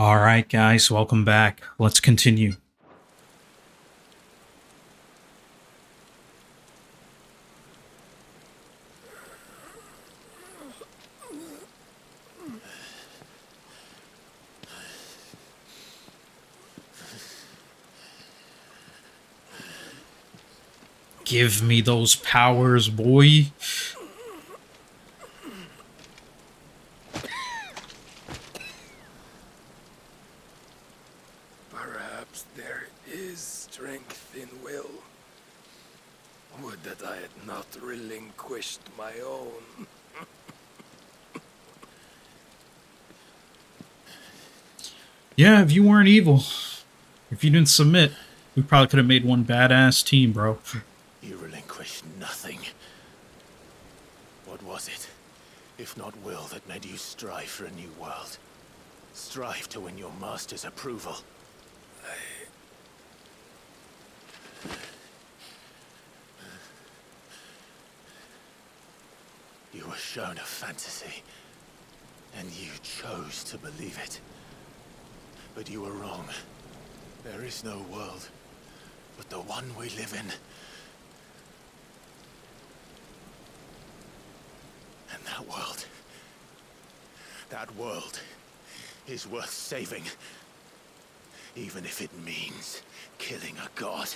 All right, guys, welcome back. Let's continue. Give me those powers, boy. Perhaps there is strength in will. Would that I had not relinquished my own. Yeah, if you weren't evil, if you didn't submit, we probably could have made one badass team, bro. You relinquished nothing. What was it, if not will, that made you strive for a new world? Strive to win your master's approval. You were shown a fantasy, and you chose to believe it. But you were wrong. There is no world but the one we live in. And that world is worth saving. Even if it means killing a god.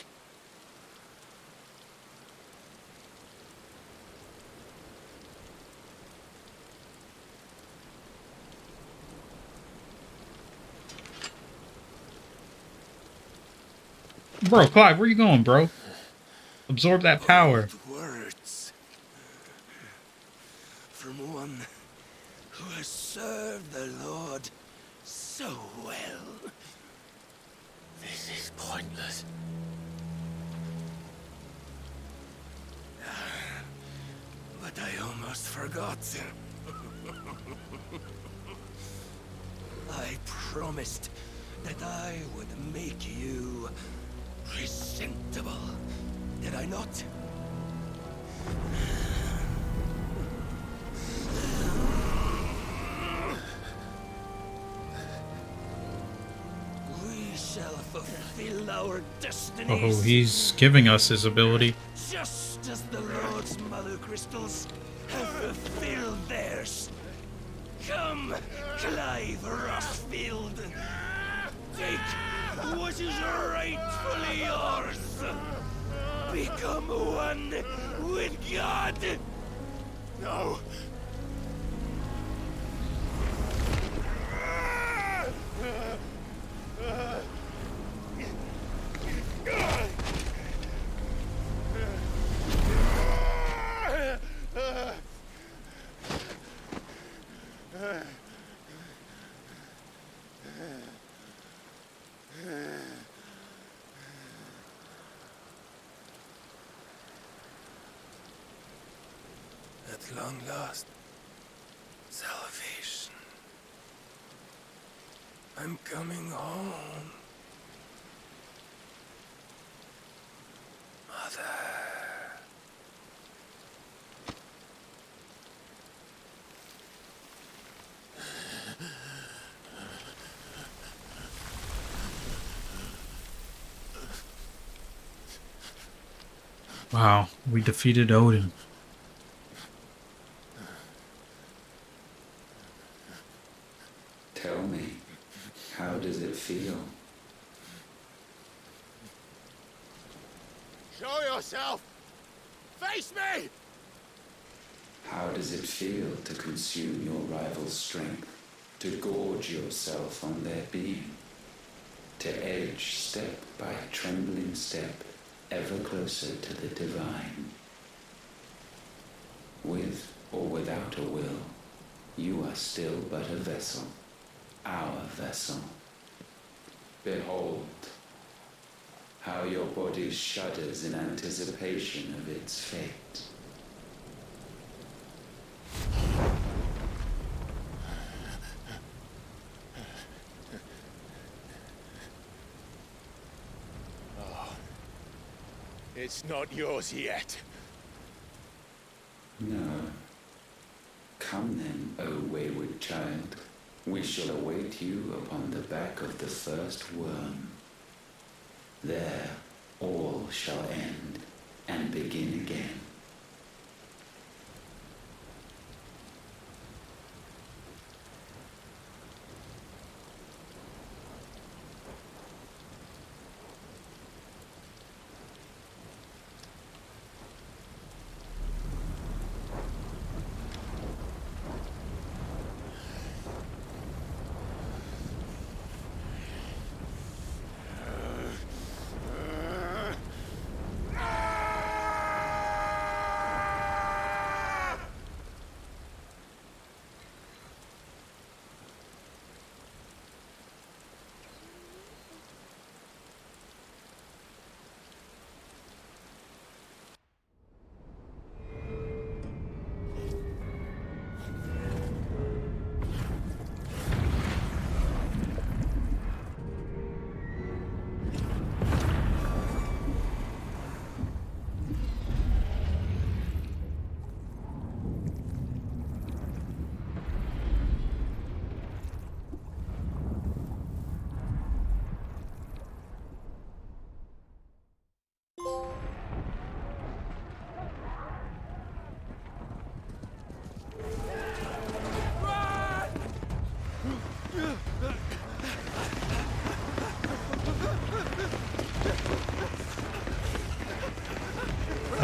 Bro, Clive, where you going, bro? Absorb that power. Bold words. From one who has served the Lord so well. This is pointless. But I almost forgot. I promised that I would make you presentable. Did I not? We shall fulfill our destinies. Oh, he's giving us his ability. Just as the Lord's Mother Crystals have fulfilled theirs. Come, Clive Rothfield. Take what is rightfully yours. Become one with God. No. At long last, salvation. I'm coming home. Mother. Wow, we defeated Odin. Tell me, how does it feel? Show yourself! Face me! How does it feel to consume your rival's strength, to gorge yourself on their being, to edge step by trembling step ever closer to the divine? With or without a will, you are still but a vessel, our vessel. Behold, how your body shudders in anticipation of its fate. It's not yours yet. No. Come then, O wayward child. We shall await you upon the back of the first worm. There all shall end and begin again.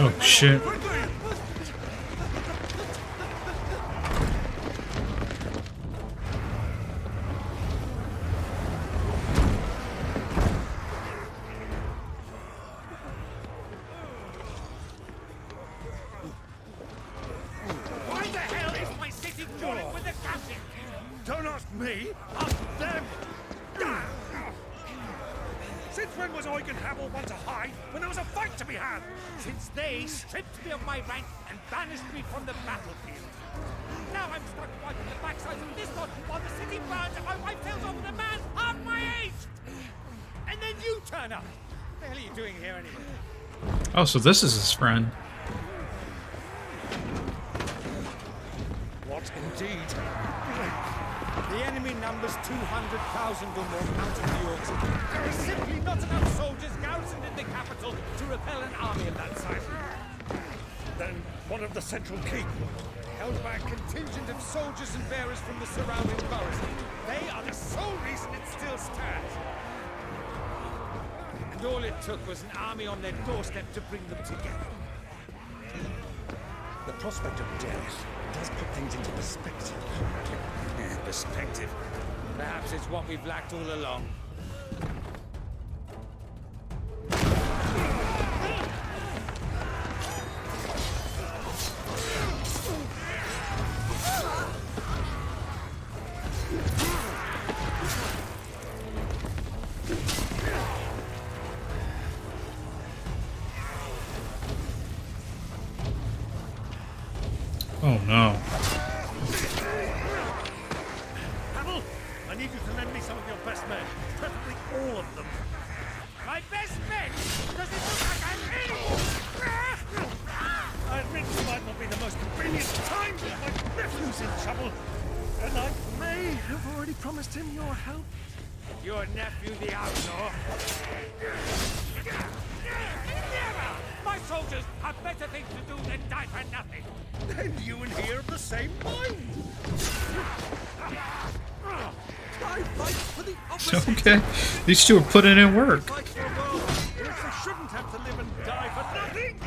Oh shit. Why the hell is my city crawling with the captain? Don't ask me, ask them! Since when was Eugen Hamel one to hide when there was a fight to be had? Since they stripped me of my rank and banished me from the battlefield. Now I'm stuck wiping the backsides of this lot while the city burns and my wife tells off with a man half my age! And then you turn up! What the hell are you doing here anyway? Oh, so this is his friend. What indeed? The enemy numbers 200,000 or more mounted mules. There are simply not enough soldiers garrisoned in the capital to repel an army of that size. Then what of the central keep? Held by a contingent of soldiers and bearers from the surrounding boroughs. They are the sole reason it still stands. And all it took was an army on their doorstep to bring them together. The prospect of death does put things into perspective. Perspective. Perhaps it's what we've lacked all along. Oh no. Hamel, I need you to lend me some of your best men. Preferably all of them. My best men? Does it look like I'm in? I admit it might not be the most convenient time, but my nephew's in trouble. And I may have already promised him your help. Your nephew, the outlaw? Never! My soldiers have better things to do than die for nothing. Then you and he are of the same mind. I fight for the opposite. Okay. These two are putting in work. Fight for a world in which they shouldn't have to live and die for nothing.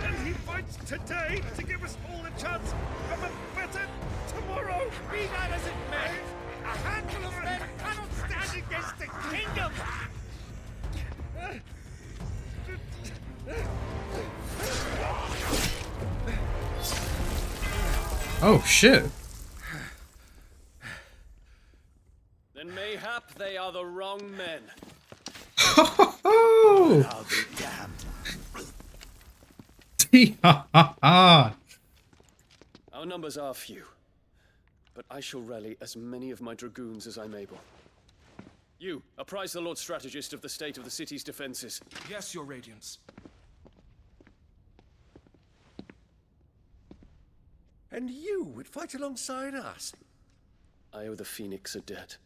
And he fights today to give us all a chance of a better tomorrow. Be that as it may, a handful of men cannot stand against the kingdom. Oh shit. Then mayhap they are the wrong men. Oh. I'll be damned. Our numbers are few, but I shall rally as many of my dragoons as I'm able. You, apprise the Lord Strategist of the state of the city's defenses. Yes, Your Radiance. And you would fight alongside us? I owe the Phoenix a debt.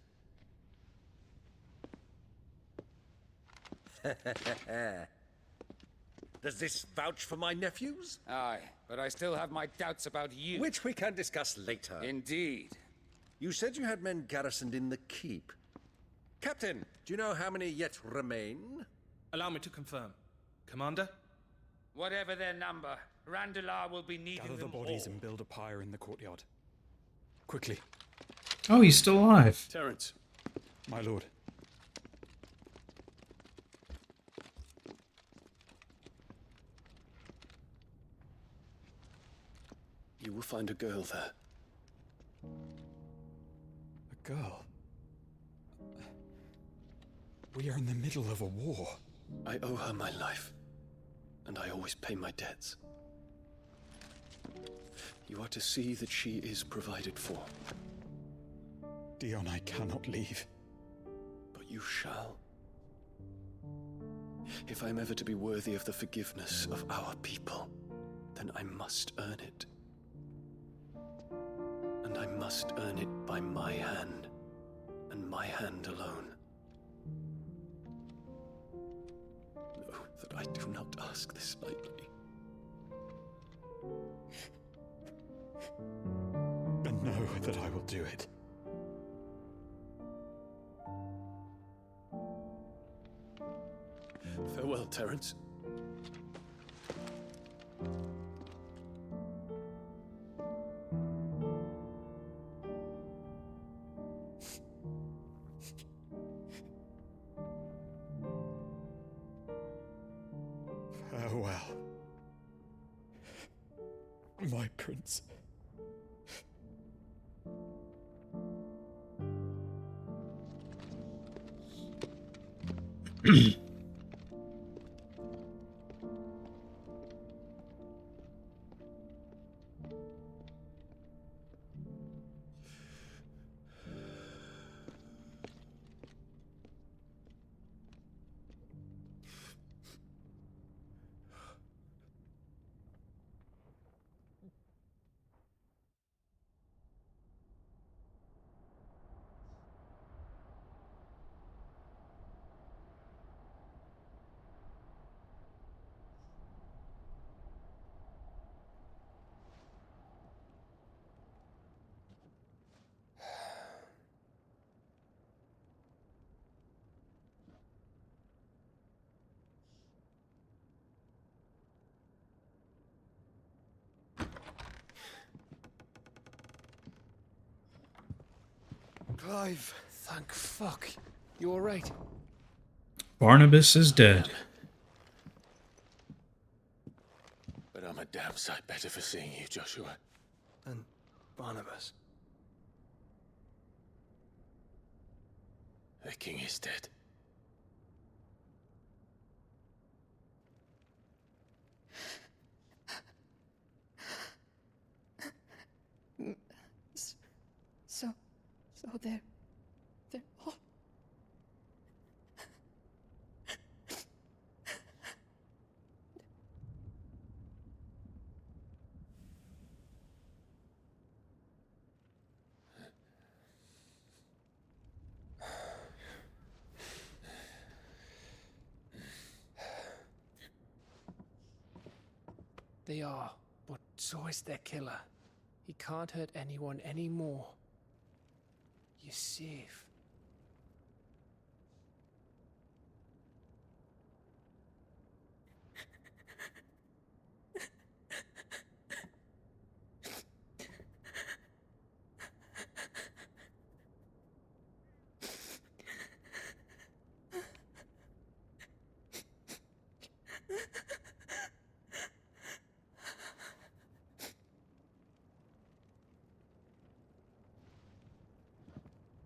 Does this vouch for my nephews? Aye, but I still have my doubts about you. Which we can discuss later. Indeed. You said you had men garrisoned in the keep. Captain, do you know how many yet remain? Allow me to confirm. Commander? Whatever their number, Randalar will be needing Gather the them bodies all. and build a pyre in the courtyard. Quickly, Oh, he's still alive. Terence, my lord. you will find a girl there. A girl. We are in the middle of a war. I owe her my life, and I always pay my debts. You are to see that she is provided for, Dion, I cannot leave. but you shall. If I am ever to be worthy of the forgiveness of our people, then I must earn it. And I must earn it by my hand, and my hand alone. Know that I do not ask this lightly. And know that I will do it. Farewell, Terence. Farewell. My prince. Clive, thank fuck. You alright? Barnabas is dead. But I'm a damn sight better for seeing you, Joshua. And Barnabas. The king is dead. So they're all... They are, but so is their killer. He can't hurt anyone anymore. You're safe.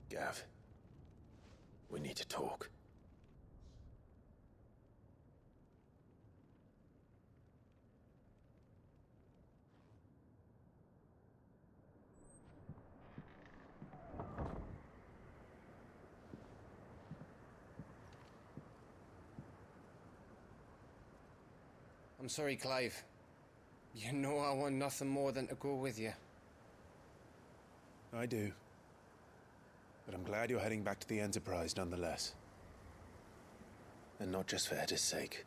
Gav, we need to talk. I'm sorry, Clive. You know I want nothing more than to go with you. I do. glad you're heading back to the Enterprise nonetheless. And not just for Etta's sake.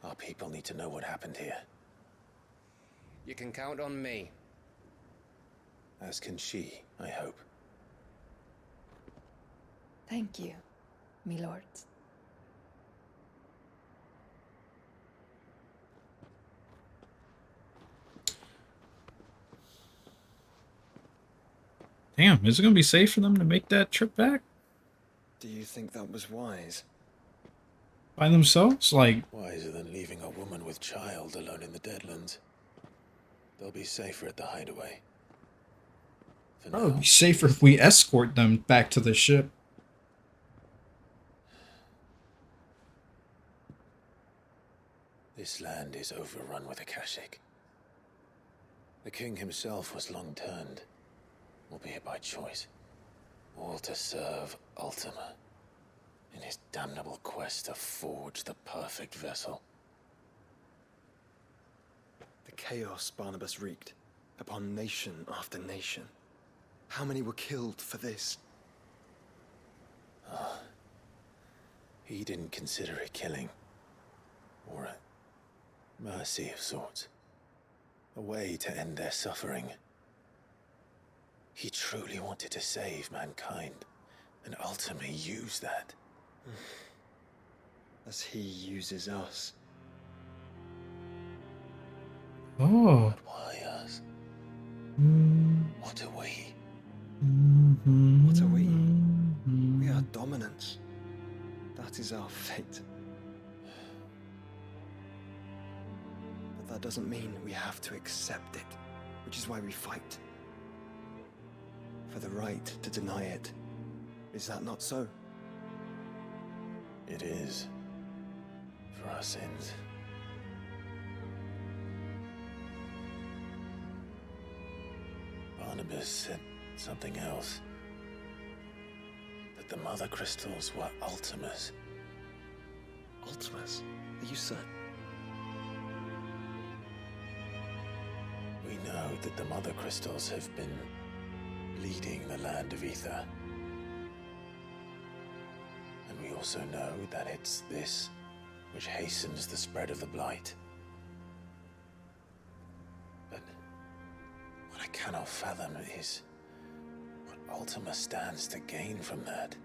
Our people need to know what happened here. You can count on me. As can she, I hope. Thank you, my lord. Damn, is it gonna be safe for them to make that trip back Do you think that was wise? by themselves? Like, Wiser than leaving a woman with child alone in the Deadlands. They'll be safer at the hideaway. For probably now. be safer if we escort them back to the ship. This land is overrun with Akashic. The king himself was long turned, albeit by choice, all to serve Ultima in his damnable quest to forge the perfect vessel. The chaos Barnabas wreaked upon nation after nation. How many were killed for this? He didn't consider it killing, or a mercy of sorts, a way to end their suffering. He truly wanted to save mankind, and ultimately used that. As he uses us. Oh. But why us? What are we? What are we? We are dominance. That is our fate. But that doesn't mean we have to accept it, which is why we fight. For the right to deny it. Is that not so? It is. For our sins. Barnabas said something else. That the Mother Crystals were Ultimas. Ultimas? Are you certain? We know that the Mother Crystals have been leading the land of Ether. And we also know that it's this which hastens the spread of the Blight. But what I cannot fathom is what Ultima stands to gain from that.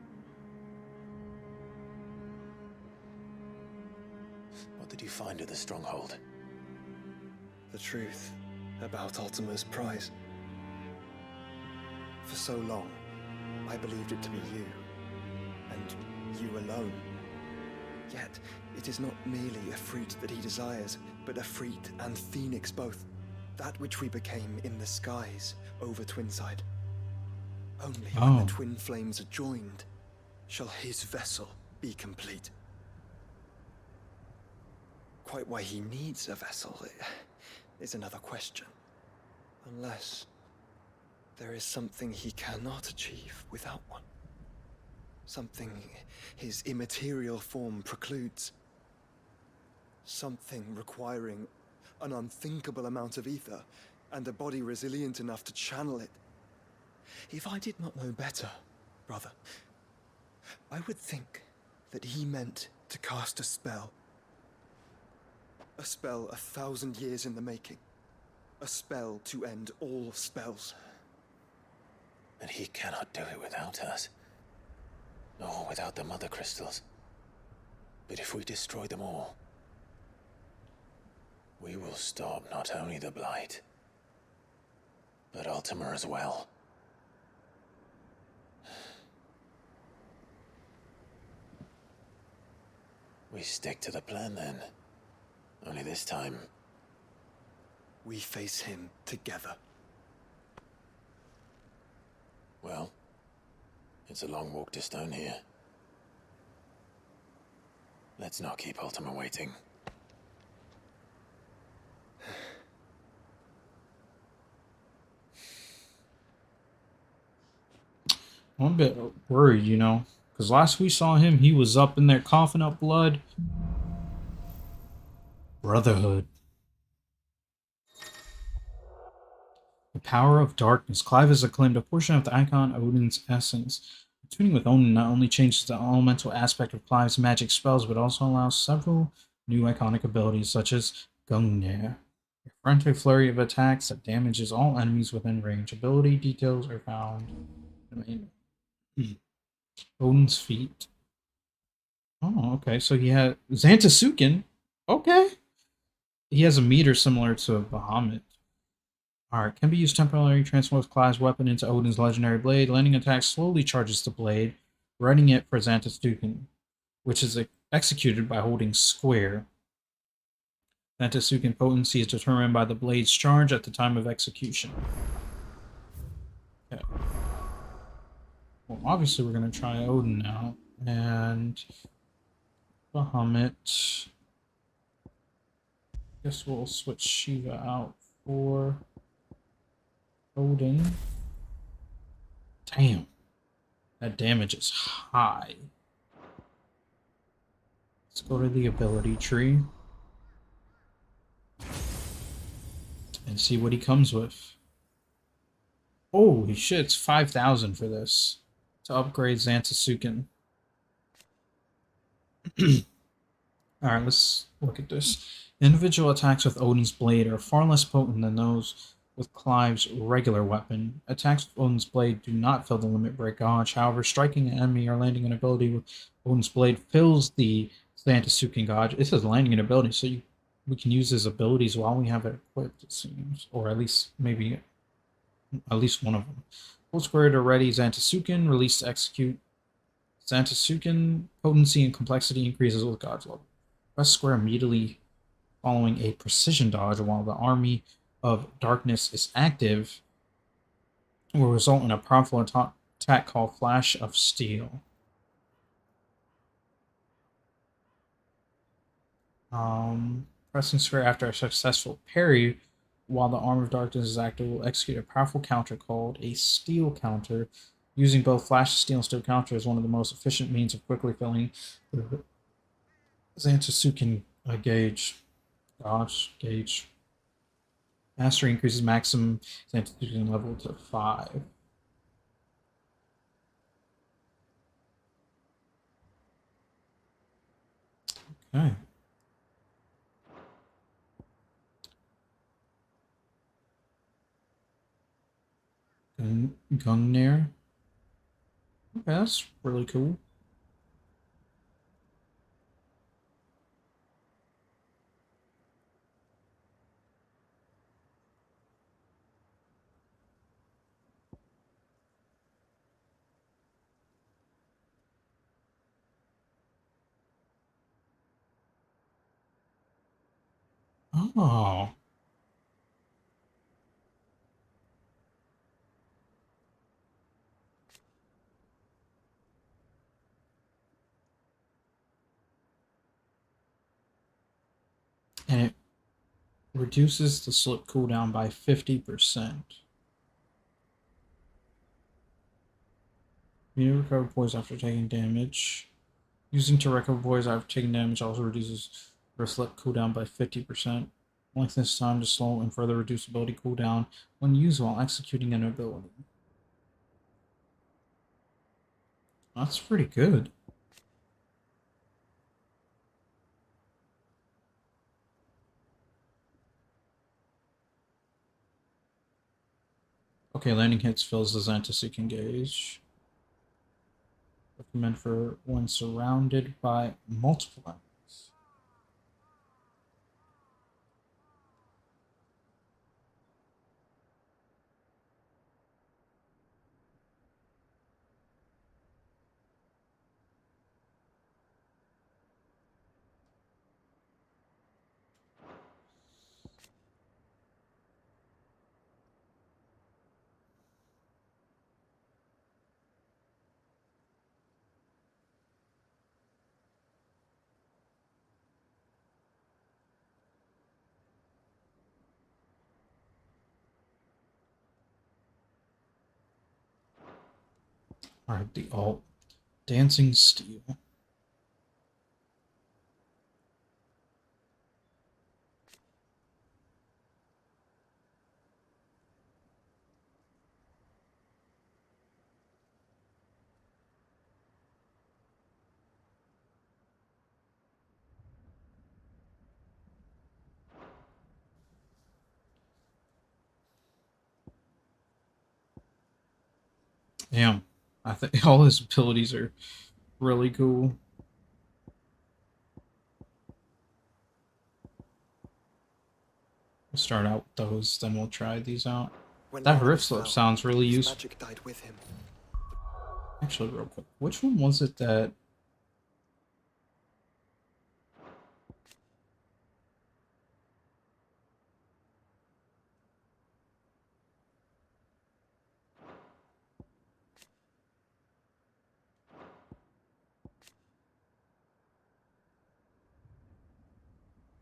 What did you find at the Stronghold? The truth about Ultima's prize. For so long, I believed it to be you, and you alone. Yet, it is not merely a fruit that he desires, but a fruit and phoenix both. That which we became in the skies over Twinside. Only when the twin flames are joined, shall his vessel be complete. Quite why he needs a vessel is another question. Unless there is something he cannot achieve without one. Something his immaterial form precludes. Something requiring an unthinkable amount of ether and a body resilient enough to channel it. If I did not know better, brother, I would think that he meant to cast a spell. A spell 1,000 years in the making. A spell to end all spells. And he cannot do it without us. Nor without the Mother Crystals. But if we destroy them all, we will stop not only the Blight, but Ultima as well. We stick to the plan then. Only this time, we face him together. Well, it's a long walk to Stone here. Let's not keep Ultima waiting. I'm a bit worried, you know, because last we saw him, he was up in there coughing up blood. Brotherhood. The power of darkness. Clive has acclaimed a portion of the icon Odin's essence. Tuning with Odin not only changes the elemental aspect of Clive's magic spells, but also allows several new iconic abilities, such as Gungnir, a frantic flurry of attacks that damages all enemies within range. Ability details are found in Odin's feet. Oh, okay. So he had Xantasuken. Okay. He has a meter similar to Bahamut. Alright, can be used temporarily, transforms Clive's weapon into Odin's legendary blade. Landing attack slowly charges the blade, readying it for Xantasuken, which is executed by holding square. Xantasuken potency is determined by the blade's charge at the time of execution. Okay. Well, obviously we're going to try Odin now. And Bahamut. Guess we'll switch Shiva out for Odin. Damn. That damage is high. Let's go to the ability tree. And see what he comes with. Holy shit, it's 5,000 for this. To upgrade Xantasuken. Alright, let's look at this. Individual attacks with Odin's blade are far less potent than those with Clive's regular weapon. Attacks with Odin's blade do not fill the limit break gauge. However, striking an enemy or landing an ability with Odin's blade fills the Xantasuken gauge. It says landing an ability, so we can use his abilities while we have it equipped, it seems. Or at least, maybe, at least one of them. Hold square to ready Xantasuken, release to execute. Xantasuken potency and complexity increases with gauge level. Press square immediately following a precision dodge while the Army of Darkness is active will result in a powerful attack called Flash of Steel. Pressing square after a successful parry while the Arm of Darkness is active will execute a powerful counter called a Steel Counter. Using both Flash of Steel and Steel Counter is one of the most efficient means of quickly filling the Xantasuken gauge. Gauge. Mastery increases maximum Xantasuken level to 5. Okay. Gungnir. Okay, that's really cool. Oh. And it reduces the slip cooldown by 50%. You recover poise after taking damage. Using to recover poise after taking damage also reduces your slip cooldown by 50%. Lengthens time to slow and further reduce ability cooldown when used while executing an ability. That's pretty good. Okay, landing hits fills the Xantasuken gauge. Recommend for when surrounded by multiple enemies. Alright, the alt. Dancing Steel. Damn. I think all his abilities are really cool. We'll start out with those, then we'll try these out. When That Arthur rift slip fell, sounds really his useful. magic died with him. Actually, real quick, which one was it that...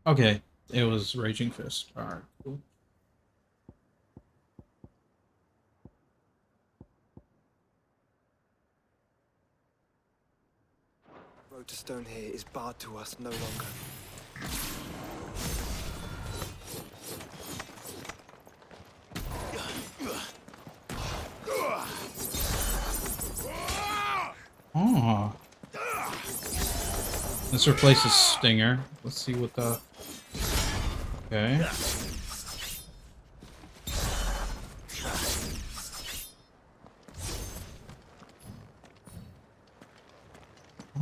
Okay, it was Raging Fist. Alright, cool. Road to Stone here is barred to us no longer. Oh. This replaces Stinger. Let's see what the... Okay.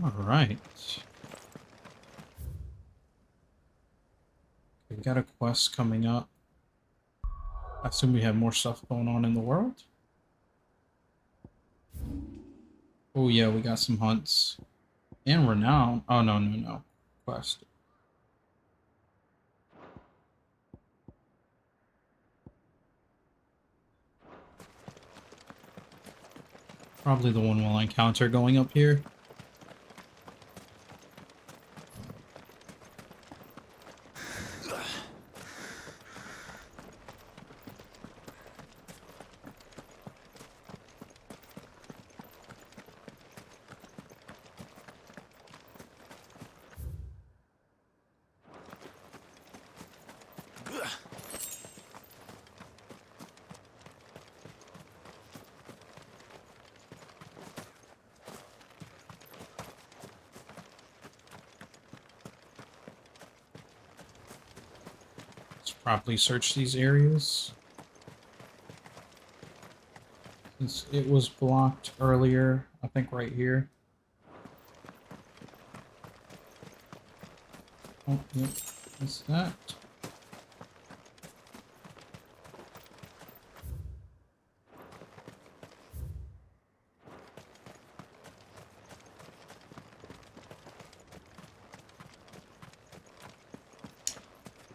Alright. We've got a quest coming up. I assume we have more stuff going on in the world. Oh yeah, we got some hunts. And Renown. Oh no. Quest. Probably the one we'll encounter going up here. Properly search these areas. Since it was blocked earlier, I think right here. Oh, yep. What's that?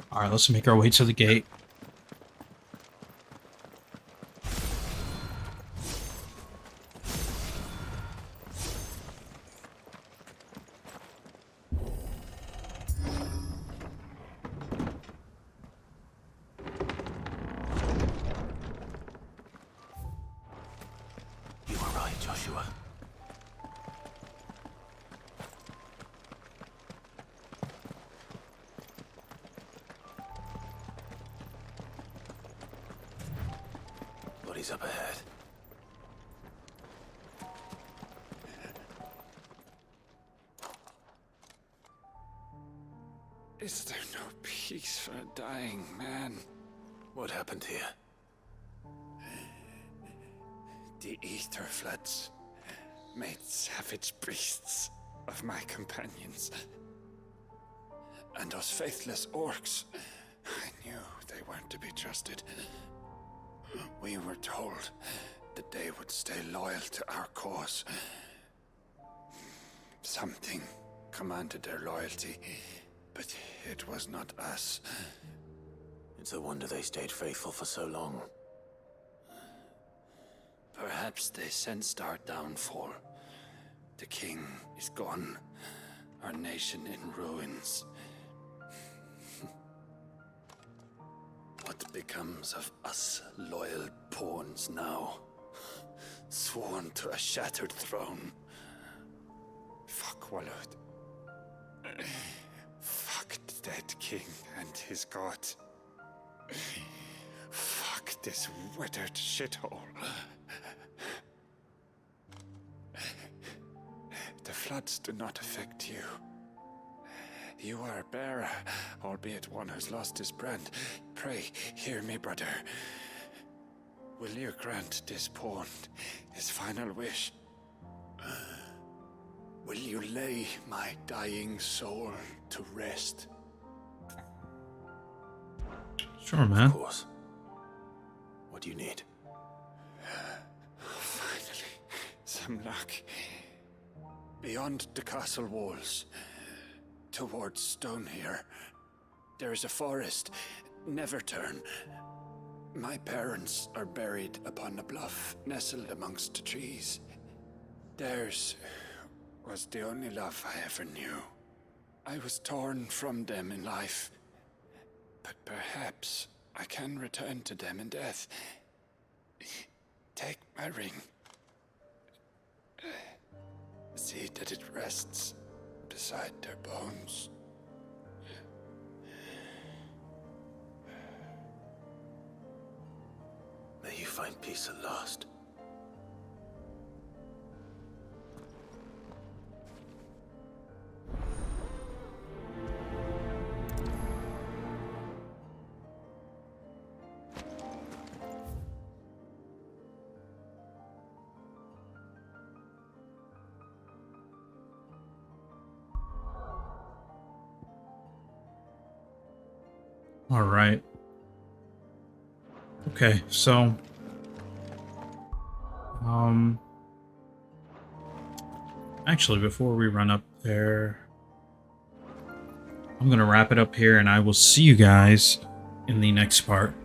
Alright, let's make our way to the gate. You were right, Joshua. What is up ahead? Is there no peace for a dying man? What happened here? The Ether Floods made savage beasts of my companions. And those faithless orcs, I knew they weren't to be trusted. We were told that they would stay loyal to our cause. Something commanded their loyalty, but it was not us. It's a wonder they stayed faithful for so long. Perhaps they sensed our downfall. The king is gone, our nation in ruins. What becomes of us loyal pawns now? Sworn to a shattered throne. Fuck Walud. Fuck the dead king and his god. Fuck this withered shithole. The floods do not affect you. You are a bearer, albeit one who's lost his brand. Pray, hear me, brother. will you grant this pawn his final wish? Will you lay my dying soul to rest? Sure, man. Of course. What do you need? Finally, some luck. Beyond the castle walls, towards Stonehere, there is a forest. Neverturn. My parents are buried upon a bluff nestled amongst the trees. Theirs was the only love I ever knew. I was torn from them in life, but perhaps I can return to them in death. Take my ring. See that it rests beside their bones. May you find peace at last. All right. Okay, so actually before we run up there, I'm going to wrap it up here and I will see you guys in the next part.